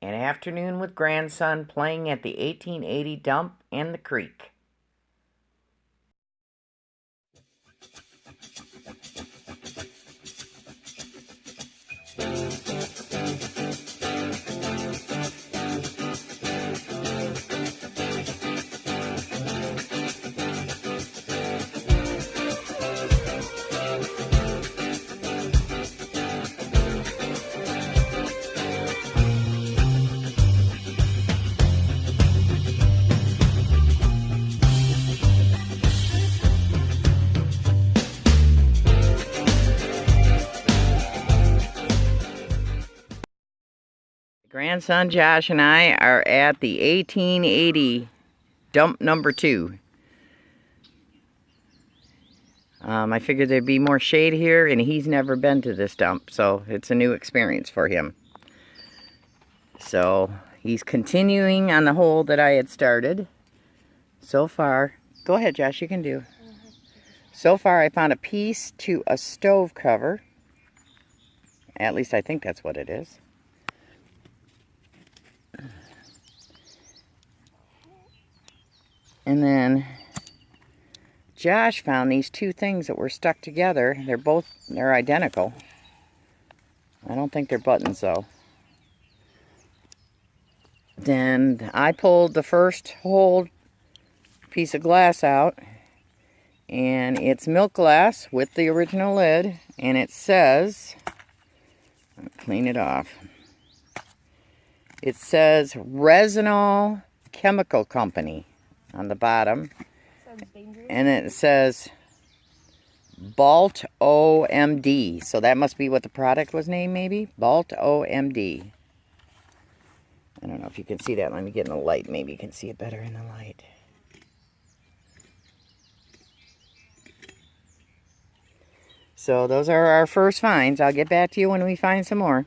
An afternoon with grandson playing at the 1880 dump and the creek. Grandson Josh and I are at the 1880 dump number 2. I figured there'd be more shade here, and he's never been to this dump, so it's a new experience for him. So he's continuing on the hole that I had started. So far, go ahead Josh, you can do. So far I found a piece to a stove cover. At least I think that's what it is. And then Josh found these two things that were stuck together. They're identical. I don't think they're buttons though. Then I pulled the first whole piece of glass out, and it's milk glass with the original lid, and it says, I'll clean it off. It says Resinol Chemical Company on the bottom. And it says Balt OMD. So that must be what the product was named, maybe? Balt OMD. I don't know if you can see that. Let me get in the light. Maybe you can see it better in the light. So those are our first finds. I'll get back to you when we find some more.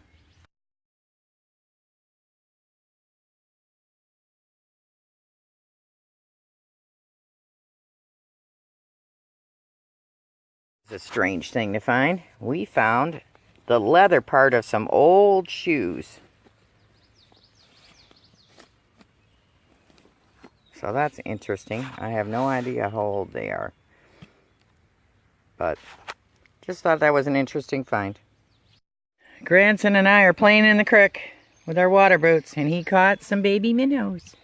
It's a strange thing to find. We found the leather part of some old shoes. So that's interesting. I have no idea how old they are. But just thought that was an interesting find. Grandson and I are playing in the creek with our water boots, and he caught some baby minnows.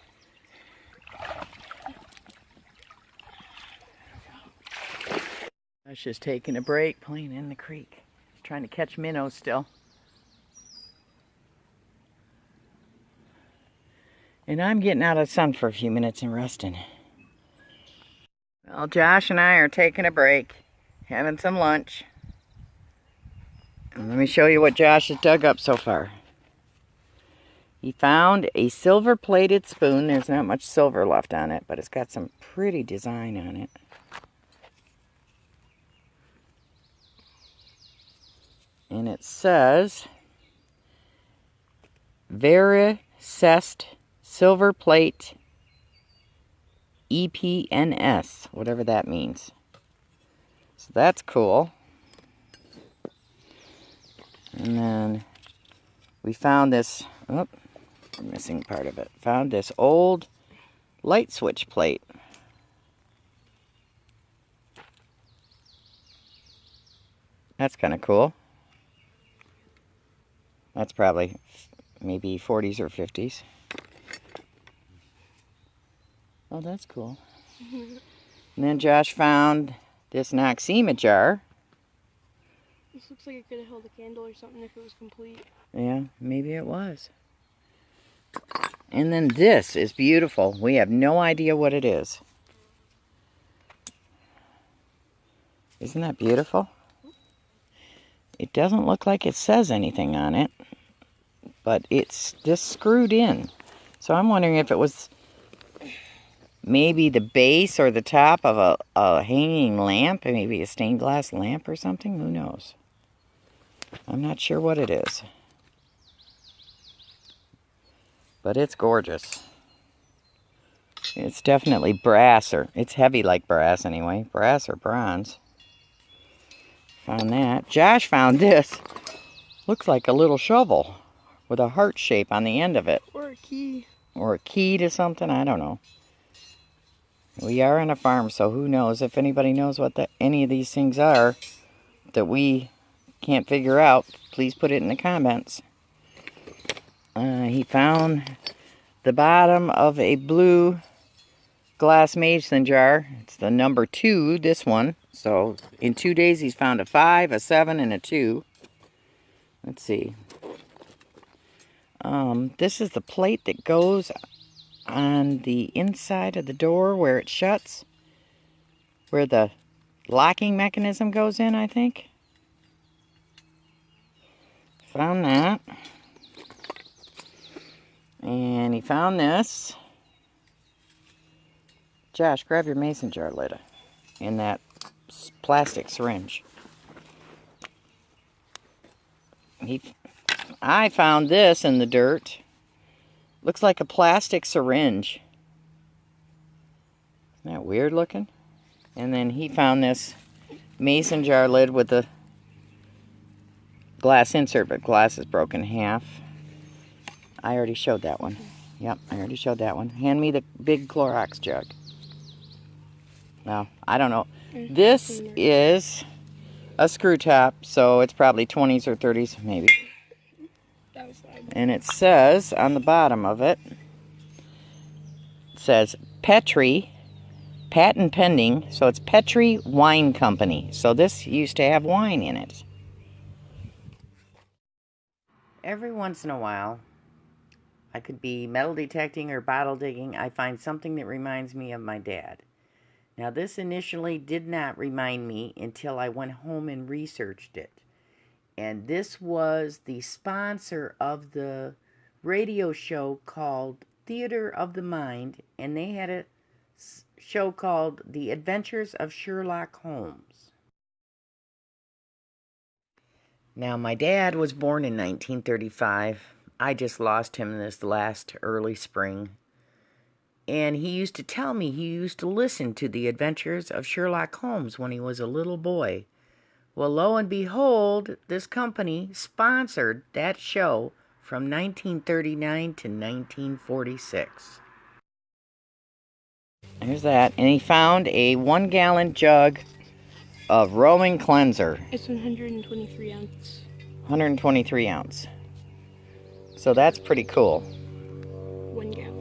I was just taking a break, playing in the creek. Just trying to catch minnows still. And I'm getting out of the sun for a few minutes and resting. Well, Josh and I are taking a break, having some lunch. And let me show you what Josh has dug up so far. He found a silver-plated spoon. There's not much silver left on it, but it's got some pretty design on it. And it says Vericest Silver Plate EPNS, whatever that means. So that's cool. And then we found this, oh, we're missing part of it. Found this old light switch plate. That's kind of cool. That's probably maybe 40s or 50s. Oh, that's cool. And then Josh found this Noxema jar. This looks like it could have held a candle or something if it was complete. Yeah, maybe it was. And then this is beautiful. We have no idea what it is. Isn't that beautiful? It doesn't look like it says anything on it, but it's just screwed in. So I'm wondering if it was maybe the base or the top of a hanging lamp, maybe a stained glass lamp or something. Who knows? I'm not sure what it is. But it's gorgeous. It's definitely brass, or it's heavy like brass anyway. Brass or bronze. Found that. Josh found this. Looks like a little shovel. with a heart shape on the end of it. Or a key. Or a key to something, I don't know. We are on a farm, so who knows? If anybody knows what any of these things are that we can't figure out, please put it in the comments. He found the bottom of a blue glass mason jar. It's the number 2, this one. So in 2 days he's found a 5, a 7, and a 2. Let's see. This is the plate that goes on the inside of the door where it shuts, where the locking mechanism goes in, I think. Found that. And he found this. Josh, grab your mason jar lid in that plastic syringe. I found this in the dirt. Looks like a plastic syringe. Isn't that weird looking? And then he found this mason jar lid with the glass insert, but glass is broken in half. I already showed that one. Yep, I already showed that one. Hand me the big Clorox jug. Well, I don't know. This is a screw top, so it's probably 20s or 30s, maybe. And it says on the bottom of it, it says Petri, patent pending. So it's Petri Wine Company. So this used to have wine in it. Every once in a while, I could be metal detecting or bottle digging. I find something that reminds me of my dad. Now, this initially did not remind me until I went home and researched it. And this was the sponsor of the radio show called Theater of the Mind, and they had a show called The Adventures of Sherlock Holmes. Now, my dad was born in 1935. I just lost him this last early spring. And he used to tell me he used to listen to The Adventures of Sherlock Holmes when he was a little boy. Well, lo and behold, this company sponsored that show from 1939 to 1946. There's that. And he found a 1-gallon jug of Roman cleanser. It's 123 ounce. 123 ounce. So that's pretty cool. 1 gallon.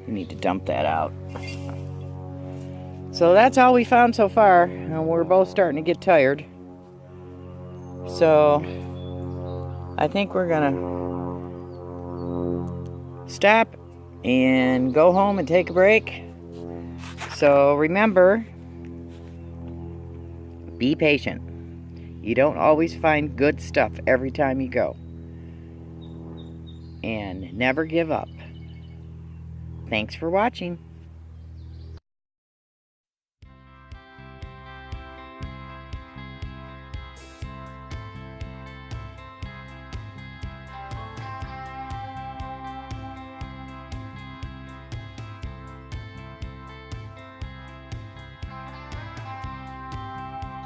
We need to dump that out. So that's all we found so far. We're both starting to get tired. So I think we're gonna stop and go home and take a break. So remember, be patient. You don't always find good stuff every time you go. And never give up. Thanks for watching.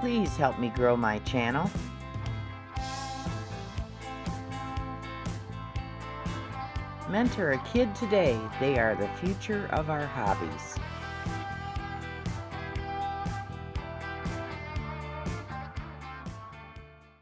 Please help me grow my channel. Mentor a kid today. They are the future of our hobbies.